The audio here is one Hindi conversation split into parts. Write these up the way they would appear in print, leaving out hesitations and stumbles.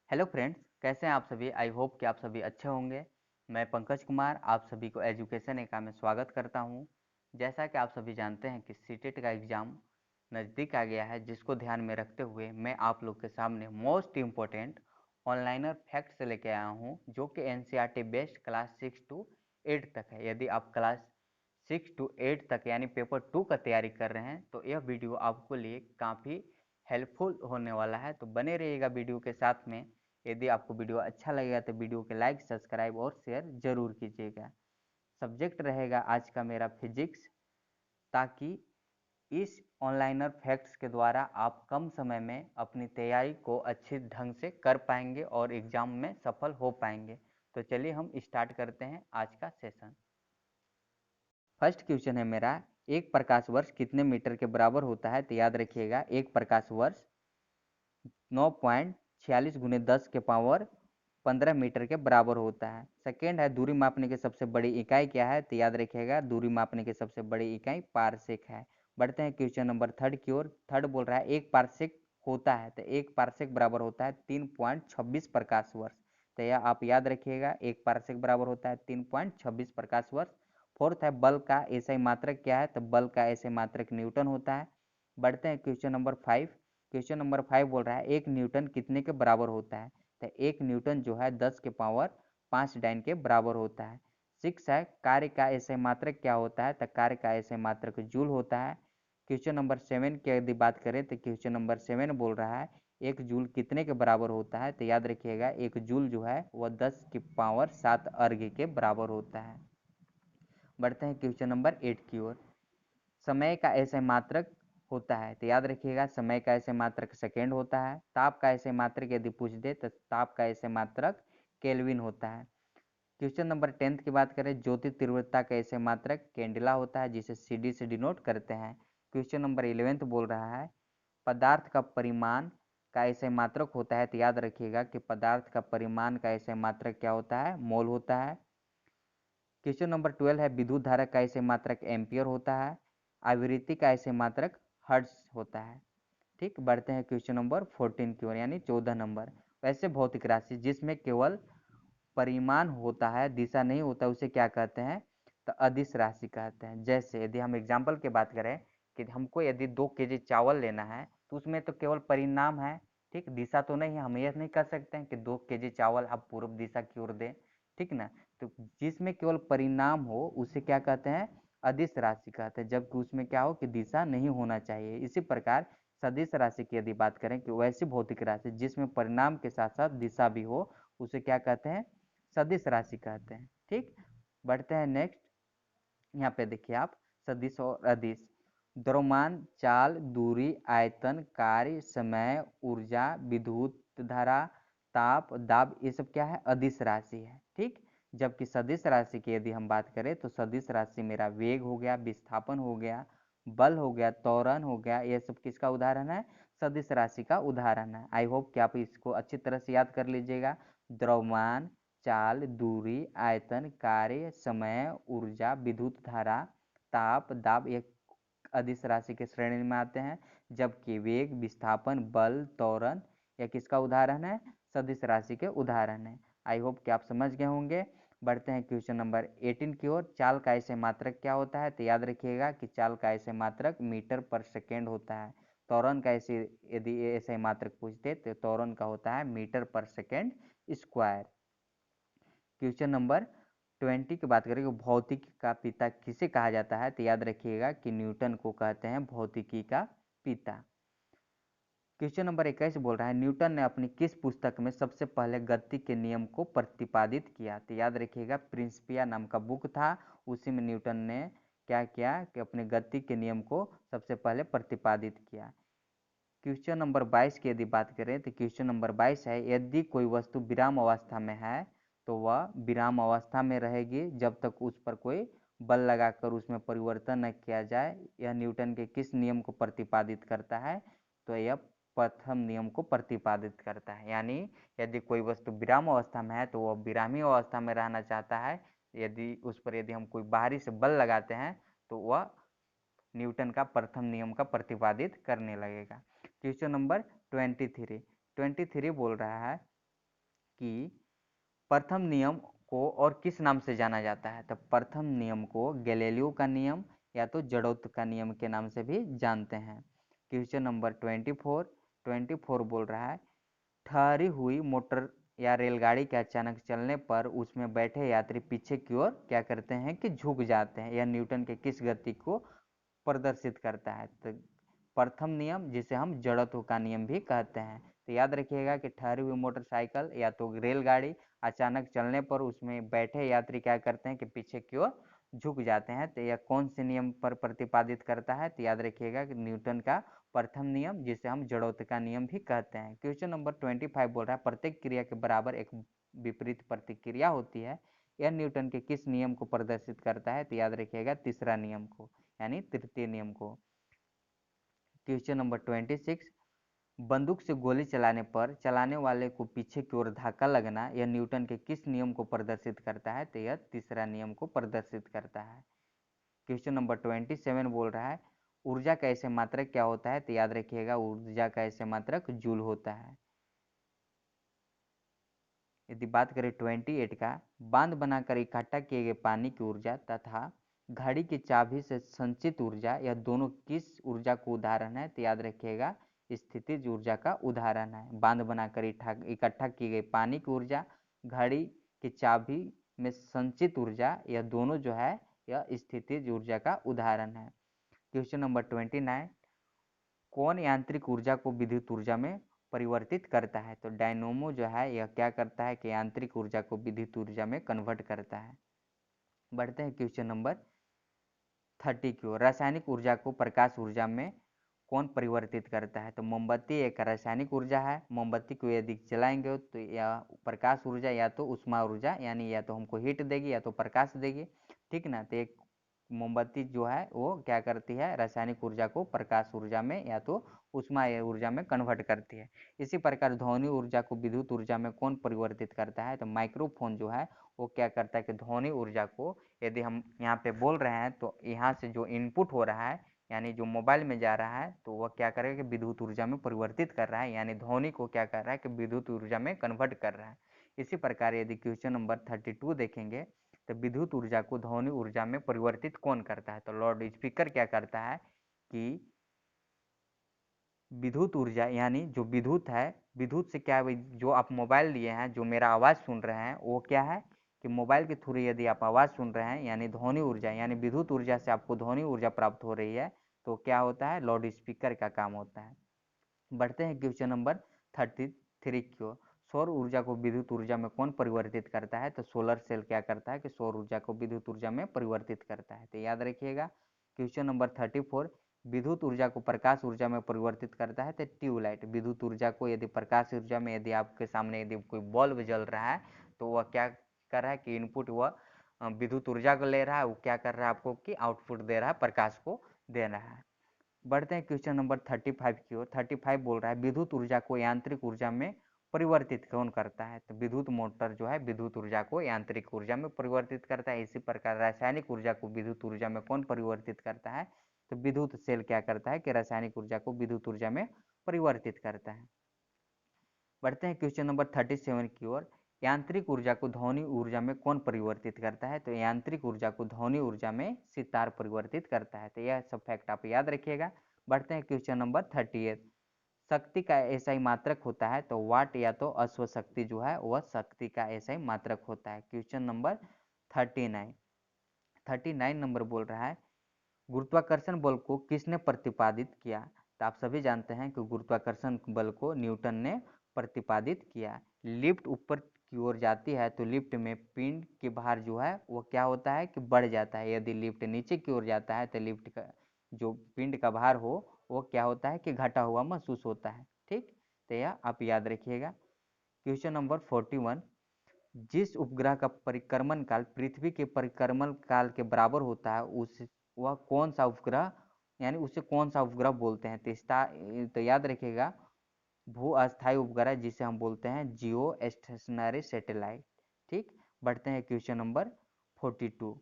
हेलो फ्रेंड्स, कैसे हैं आप सभी। आई होप कि आप सभी अच्छे होंगे। मैं पंकज कुमार आप सभी को एजुकेशन एका में स्वागत करता हूं। जैसा कि आप सभी जानते हैं कि सीटेट का एग्ज़ाम नज़दीक आ गया है, जिसको ध्यान में रखते हुए मैं आप लोग के सामने मोस्ट इम्पोर्टेंट ऑनलाइनर फैक्ट्स लेके आया हूं, जो कि एनसीईआरटी बेस्ड क्लास 6 टू 8 तक है। यदि आप क्लास 6 टू 8 तक यानी पेपर 2 का तैयारी कर रहे हैं तो यह वीडियो आपको लिए काफ़ी हेल्पफुल होने वाला है। तो बने रहिएगा वीडियो के साथ में। यदि आपको वीडियो अच्छा लगेगा तो वीडियो के लाइक, सब्सक्राइब और शेयर जरूर कीजिएगा। सब्जेक्ट रहेगा आज का मेरा फिजिक्स, ताकि इस ऑनलाइनर फैक्ट्स के द्वारा आप कम समय में अपनी तैयारी को अच्छे ढंग से कर पाएंगे और एग्जाम में सफल हो पाएंगे। तो चलिए हम स्टार्ट करते हैं आज का सेशन। फर्स्ट क्वेश्चन है मेरा, एक प्रकाश वर्ष कितने मीटर के बराबर होता है। तो याद रखिएगा, एक प्रकाश वर्ष 9.46 गुने 10 के पावर 15 मीटर के बराबर होता है। सेकेंड है, दूरी मापने की सबसे बड़ी इकाई क्या है। तो याद रखिएगा, दूरी मापने की सबसे बड़ी इकाई पारसेक है। बढ़ते हैं क्वेश्चन नंबर थर्ड की ओर। थर्ड बोल रहा है एक पारसेक होता है, तो एक पारसेक बराबर होता है 3.26 प्रकाश वर्ष। तो यह आप याद रखिएगा, एक पारसेक बराबर होता है 3.26 प्रकाश वर्ष। फोर्थ है, बल का एसआई मात्रक क्या है। तो बल का एसआई मात्रक न्यूटन होता है। बढ़ते हैं क्वेश्चन नंबर 5। क्वेश्चन नंबर 5 बोल रहा है एक न्यूटन कितने के बराबर होता है। तो एक न्यूटन जो है 10 के पावर 5 डाइन के बराबर होता है। 6 है, कार्य का एसआई मात्रक क्या होता है। तो कार्य का एसआई मात्रक जूल होता है। क्वेश्चन नंबर 7 की यदि बात करें तो क्वेश्चन नंबर 7 बोल रहा है एक जूल कितने के बराबर होता है। तो याद रखिएगा, एक जूल जो है वह 10 की पावर 7 अर्घ के बराबर होता है। बढ़ते हैं क्वेश्चन नंबर 8 की ओर। समय का ऐसे मात्रक होता है। तो याद रखिएगा, समय का ऐसे मात्रक सेकेंड होता है। ताप का ऐसे मात्रक यदि पूछ दे तो ताप का ऐसे मात्रक केल्विन होता है। क्वेश्चन नंबर 10 की बात करें, ज्योति तीव्रता का ऐसे मात्रक कैंडिला होता है, जिसे सीडी से डिनोट करते हैं। क्वेश्चन नंबर 11 बोल रहा है पदार्थ का परिमाण का ऐसे मात्रक होता है। तो याद रखिएगा कि पदार्थ का परिमाण का ऐसे मात्रक क्या होता है, मोल होता है। क्वेश्चन नंबर 12 है विद्युत धारा का ऐसे मात्रक एम्पियर होता है। आवृत्ति का ऐसे मात्रक हर्ट्ज होता है। ठीक, बढ़ते हैं क्वेश्चन नंबर 14 की ओर यानी 14 नंबर। वैसे भौतिक राशि जिसमें केवल परिमाण होता है, दिशा नहीं होता, उसे क्या कहते हैं। तो अदिश राशि कहते हैं। जैसे यदि हम एग्जाम्पल की बात करें कि हमको यदि 2 केजी चावल लेना है तो उसमें तो केवल परिणाम है, ठीक, दिशा तो नहीं है। हम यह नहीं कर सकते हैं कि 2 केजी चावल आप पूर्व दिशा की ओर दें, ठीक ना। तो जिसमें केवल परिणाम हो उसे क्या कहते हैं, अदिश राशि कहते हैं, जबकि उसमें क्या हो कि दिशा नहीं होना चाहिए। इसी प्रकार सदिश राशि की यदि बात करें कि वैसी भौतिक राशि जिसमें परिणाम के साथ साथ दिशा भी हो, उसे क्या कहते हैं, सदिश राशि कहते हैं। ठीक, बढ़ते हैं नेक्स्ट। यहाँ पे देखिए आप, सदिश और अदिश, द्रव्यमान, चाल, दूरी, आयतन, कार्य, समय, ऊर्जा, विद्युत धारा, ताप, दाब, ये सब क्या है, अदिश राशि है। ठीक, जबकि सदिश राशि की यदि हम बात करें तो सदिश राशि मेरा वेग हो गया, विस्थापन हो गया, बल हो गया, त्वरण हो गया, ये सब किसका उदाहरण है, सदिश राशि का उदाहरण है। आई होप कि आप इसको अच्छी तरह से याद कर लीजिएगा। द्रव्यमान, चाल, दूरी, आयतन, कार्य, समय, ऊर्जा, विद्युत धारा, ताप, दाब, ये अदिश राशि के श्रेणी में आते हैं। जबकि वेग, विस्थापन, बल, त्वरण यह किसका उदाहरण है, सदिश राशि के उदाहरण है। आई होप कि आप समझ गए होंगे। बढ़ते हैं क्वेश्चन नंबर 18 की ओर। चाल का ऐसे मात्रक क्या होता है। तो याद रखिएगा कि चाल का ऐसे मात्रक मीटर पर सेकेंड होता है। त्वरण का ऐसे यदि ऐसे मात्रक पूछते तो त्वरण का होता है मीटर पर सेकेंड स्क्वायर। क्वेश्चन नंबर 20 की बात करें, भौतिकी का पिता किसे कहा जाता है। तो याद रखिएगा कि न्यूटन को कहते हैं भौतिकी का पिता। क्वेश्चन नंबर 21 बोल रहा है न्यूटन ने अपनी किस पुस्तक में सबसे पहले गति के नियम को प्रतिपादित किया। तो याद रखिएगा, प्रिंसिपिया नाम का बुक था, उसी में न्यूटन ने क्या किया कि अपने गति के नियम को सबसे पहले प्रतिपादित किया। क्वेश्चन नंबर 22 की यदि बात करें तो क्वेश्चन नंबर 22 है यदि कोई वस्तु विराम अवस्था में है तो वह विराम अवस्था में रहेगी जब तक उस पर कोई बल लगाकर उसमें परिवर्तन न किया जाए। यह न्यूटन के किस नियम को प्रतिपादित करता है। तो यह प्रथम नियम को प्रतिपादित करता है। यानी यदि कोई वस्तु विराम अवस्था में है तो वह विरामी अवस्था में रहना चाहता है। यदि उस पर यदि हम कोई बाहरी से बल लगाते हैं तो वह न्यूटन का प्रथम नियम का प्रतिपादित करने लगेगा। क्वेश्चन नंबर 23 बोल रहा है कि प्रथम नियम को और किस नाम से जाना जाता है? तो प्रथम नियम को गैलीलियो का नियम या तो जड़त्व का नियम के नाम से भी जानते हैं। क्वेश्चन नंबर 24 बोल रहा है, ठहरी हुई मोटर या रेलगाड़ी के अचानक चलने पर उसमें बैठे यात्री पीछे की ओर क्या करते हैं कि झुक जाते हैं। यह न्यूटन के किस गति को प्रदर्शित करता है? तो प्रथम नियम, जिसे हम जड़त्व का नियम भी कहते हैं। तो याद रखिएगा कि ठहरी हुई मोटरसाइकिल या तो रेलगाड़ी अचानक चलने पर उसमें बैठे यात्री क्या करते हैं कि पीछे की ओर झुक जाते हैं। तो यह कौन से नियम पर प्रतिपादित करता है? तो याद रखिएगा कि न्यूटन का प्रथम नियम, जिसे हम जड़त्व का नियम भी कहते हैं। क्वेश्चन नंबर 25 बोल रहा है, प्रत्येक क्रिया के बराबर एक विपरीत प्रतिक्रिया होती है। यह न्यूटन के किस नियम को प्रदर्शित करता है? तो याद रखिएगा तीसरा नियम को, यानी तृतीय नियम को। क्वेश्चन नंबर 26, बंदूक से गोली चलाने पर चलाने वाले को पीछे की ओर धक्का लगना, यह न्यूटन के किस नियम को प्रदर्शित करता है? तो यह तीसरा नियम को प्रदर्शित करता है। क्वेश्चन नंबर 27 बोल रहा है, ऊर्जा का ऐसे मात्रक क्या होता है? तो याद रखिएगा ऊर्जा का ऐसे मात्रक जूल होता है। यदि बात करें 28 का, बांध बनाकर इकट्ठा किए गए पानी की ऊर्जा तथा घड़ी की चाबी से संचित ऊर्जा, यह दोनों किस ऊर्जा को उदाहरण है? तो याद रखिएगा स्थितिज ऊर्जा का उदाहरण है। बांध बनाकर इकट्ठा की गई पानी की ऊर्जा, घड़ी की चाबी में संचित ऊर्जा, यह दोनों जो है यह स्थितिज ऊर्जा का उदाहरण है। क्वेश्चन नंबर 29, कौन यांत्रिक ऊर्जा को विद्युत ऊर्जा में परिवर्तित करता है? तो डायनोमो जो है यह क्या करता है कि यांत्रिक ऊर्जा को विद्युत ऊर्जा में कन्वर्ट करता है। बढ़ते हैं क्वेश्चन नंबर 30 की ओर, रासायनिक ऊर्जा को प्रकाश ऊर्जा में कौन परिवर्तित करता है? तो मोमबत्ती एक रासायनिक ऊर्जा है। मोमबत्ती को यदि जलाएंगे तो यह प्रकाश ऊर्जा या तो उष्मा ऊर्जा, यानी या तो हमको हीट देगी या तो प्रकाश देगी, ठीक ना। तो एक मोमबत्ती जो है वो क्या करती है, रासायनिक ऊर्जा को प्रकाश ऊर्जा में या तो उष्मा ऊर्जा में कन्वर्ट करती है। इसी प्रकार ध्वनि ऊर्जा को विद्युत ऊर्जा में कौन परिवर्तित करता है? तो माइक्रोफोन जो है वो क्या करता है कि ध्वनि ऊर्जा को, यदि हम यहाँ पे बोल रहे हैं तो यहाँ से जो इनपुट हो रहा है, यानी जो मोबाइल में जा रहा है, तो वह क्या करेगा कि विद्युत ऊर्जा में परिवर्तित कर रहा है, यानी ध्वनि को क्या कर रहा है कि विद्युत ऊर्जा में कन्वर्ट कर रहा है। इसी प्रकार यदि क्वेश्चन नंबर 32 देखेंगे, तो विद्युत ऊर्जा को ध्वनि ऊर्जा में परिवर्तित कौन करता है? तो लाउड स्पीकर क्या करता है कि विद्युत ऊर्जा, यानी जो विद्युत है, विद्युत से क्या, जो आप मोबाइल लिए हैं, जो मेरा आवाज़ सुन रहे हैं, वो क्या है कि मोबाइल के थ्रू यदि आप आवाज़ सुन रहे हैं, यानी ध्वनि ऊर्जा, यानी विद्युत ऊर्जा से आपको ध्वनि ऊर्जा प्राप्त हो रही है, तो क्या होता है, लाउड स्पीकर का काम होता है। बढ़ते हैं क्वेश्चन नंबर 33 की ओर, सौर ऊर्जा को विद्युत ऊर्जा में कौन परिवर्तित करता है? तो सोलर सेल क्या करता है कि सौर ऊर्जा को विद्युत ऊर्जा में परिवर्तित करता है। तो याद रखिएगा क्वेश्चन नंबर 34, विद्युत ऊर्जा को प्रकाश ऊर्जा में परिवर्तित करता है। तो ट्यूबलाइट विद्युत ऊर्जा को यदि प्रकाश ऊर्जा में, यदि आपके सामने यदि कोई बल्ब जल रहा है, तो वह क्या कर रहा है कि इनपुट वह विद्युत ऊर्जा को ले रहा है, वो क्या कर रहा है आपको कि आउटपुट दे रहा है, प्रकाश को दे रहा है। बढ़ते हैं क्वेश्चन नंबर 35 की ओर। 35 बोल रहा है, विद्युत ऊर्जा को यांत्रिक ऊर्जा में परिवर्तित कौन करता है? तो विद्युत मोटर जो है विद्युत ऊर्जा को यांत्रिक ऊर्जा में परिवर्तित करता है। इसी प्रकार रासायनिक ऊर्जा को विद्युत ऊर्जा में कौन परिवर्तित करता है? तो विद्युत सेल क्या करता है कि रासायनिक ऊर्जा को विद्युत ऊर्जा में परिवर्तित करता है। बढ़ते हैं क्वेश्चन नंबर 37 की ओर, यांत्रिक ऊर्जा को ध्वनि ऊर्जा में कौन परिवर्तित करता है? तो यांत्रिक ऊर्जा को ध्वनि ऊर्जा में सितार परिवर्तित करता है। तो यह सब फैक्ट आप याद रखिएगा। बढ़ते हैं क्वेश्चन नंबर 38, शक्ति का एसआई मात्रक होता है। तो वाट या तो अश्व शक्ति जो है वह शक्ति का एसआई मात्रक होता है। क्वेश्चन नंबर 39 नंबर बोल रहा है, गुरुत्वाकर्षण बल को किसने प्रतिपादित किया? तो आप सभी जानते हैं कि गुरुत्वाकर्षण बल को न्यूटन ने प्रतिपादित किया। लिफ्ट ऊपर की ओर जाती है तो लिफ्ट में पिंड के भार जो है वो क्या होता है कि बढ़ जाता है। यदि लिफ्ट नीचे की ओर जाता है तो लिफ्ट का जो पिंड का भार हो वो क्या होता है कि घटा हुआ महसूस होता है। ठीक, तो यह आप याद रखिएगा। क्वेश्चन नंबर 41, जिस उपग्रह का परिक्रमण काल पृथ्वी के परिक्रमण काल के बराबर होता है उस वह कौन सा उपग्रह, यानी उसे कौन सा उपग्रह बोलते हैं? तो याद रखिएगा भू अस्थायी उपग्रह, जिसे हम बोलते हैं जियो स्टेशनरी सैटेलाइट। ठीक, बढ़ते हैं क्वेश्चन नंबर 42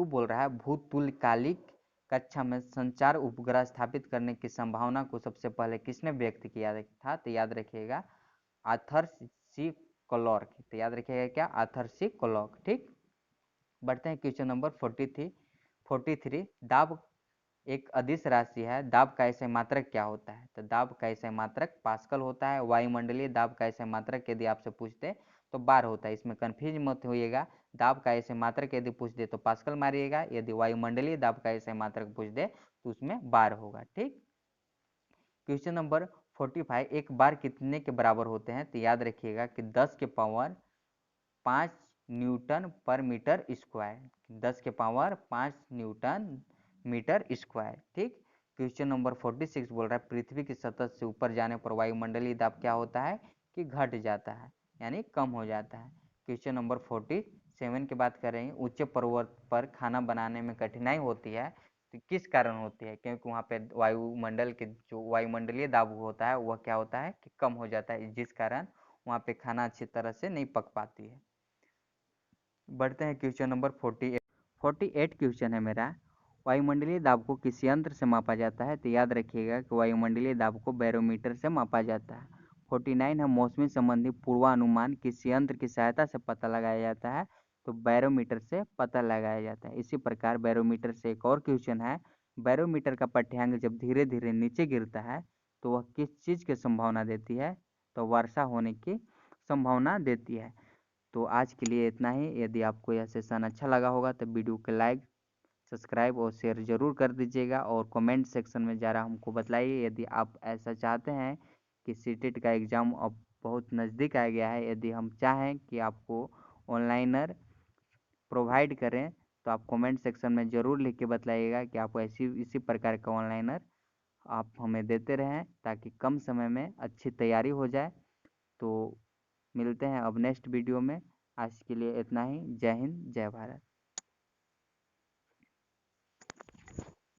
बोल रहा है, भूतुल्यकालिक कक्षा में संचार उपग्रह स्थापित करने की संभावना को सबसे पहले किसने व्यक्त किया था? तो याद रखिएगा आर्थर सी क्लॉक। तो याद रखिएगा क्या, आर्थर सी क्लॉक। ठीक, बढ़ते हैं क्वेश्चन नंबर 43। दाब एक अदिश राशि है, दाब का ऐसे मात्रक क्या होता है? तो दाब का ऐसे मात्रक पास्कल होता है। वायुमंडलीय दाब का ऐसे मात्रक यदि आपसे पूछते तो बार होता है, इसमें कन्फ्यूज मत होइएगा। दाब का ऐसे मात्रक यदि पूछ दे तो पास्कल मारिएगा, यदि वायुमंडलीय दाब का ऐसे मात्रक पूछ दे तो उसमें बार होगा। ठीक, क्वेश्चन नंबर 45, एक बार कितने के बराबर होते हैं? तो याद रखिएगा कि 10 के पावर 5 न्यूटन पर मीटर स्क्वायर, 10 के पावर 5 न्यूटन मीटर स्क्वायर। ठीक, क्वेश्चन नंबर 46 बोल रहा है पृथ्वी की सतह से ऊपर जाने पर वायुमंडलीय दाब क्या होता है? कि घट जाता है, यानी कम हो जाता है। क्वेश्चन नंबर 47 की बात कर रहे हैं, ऊंचे पर्वत पर खाना बनाने में कठिनाई होती है तो किस कारण होती है? क्योंकि वहाँ पे वायुमंडल के जो वायुमंडलीय दाब होता है वह क्या होता है कि कम हो जाता है, जिस कारण वहाँ पे खाना अच्छी तरह से नहीं पक पाती है। बढ़ते हैं क्वेश्चन नंबर 48 क्वेश्चन है मेरा, वायुमंडलीय दाब को किस यंत्र से मापा जाता है? तो याद रखिएगा कि वायुमंडलीय दाब को बैरोमीटर से मापा जाता है। 49 है, मौसमी संबंधी पूर्वानुमान किस यंत्र की सहायता से पता लगाया जाता है? तो बैरोमीटर से पता लगाया जाता है। इसी प्रकार बैरोमीटर से एक और क्वेश्चन है, बैरोमीटर का पाठ्यांक जब धीरे धीरे नीचे गिरता है तो वह किस चीज़ की संभावना देती है? तो वर्षा होने की संभावना देती है। तो आज के लिए इतना ही। यदि आपको यह सेशन अच्छा लगा होगा तो वीडियो को लाइक, सब्सक्राइब और शेयर ज़रूर कर दीजिएगा, और कमेंट सेक्शन में ज़रा हमको बताइए यदि आप ऐसा चाहते हैं कि सीटेट का एग्ज़ाम अब बहुत नज़दीक आ गया है, यदि हम चाहें कि आपको ऑनलाइनर प्रोवाइड करें तो आप कमेंट सेक्शन में ज़रूर लिख के बताइएगा कि आप ऐसी इसी प्रकार का ऑनलाइनर आप हमें देते रहें ताकि कम समय में अच्छी तैयारी हो जाए। तो मिलते हैं अब नेक्स्ट वीडियो में। आज के लिए इतना ही। जय हिंद, जय भारत।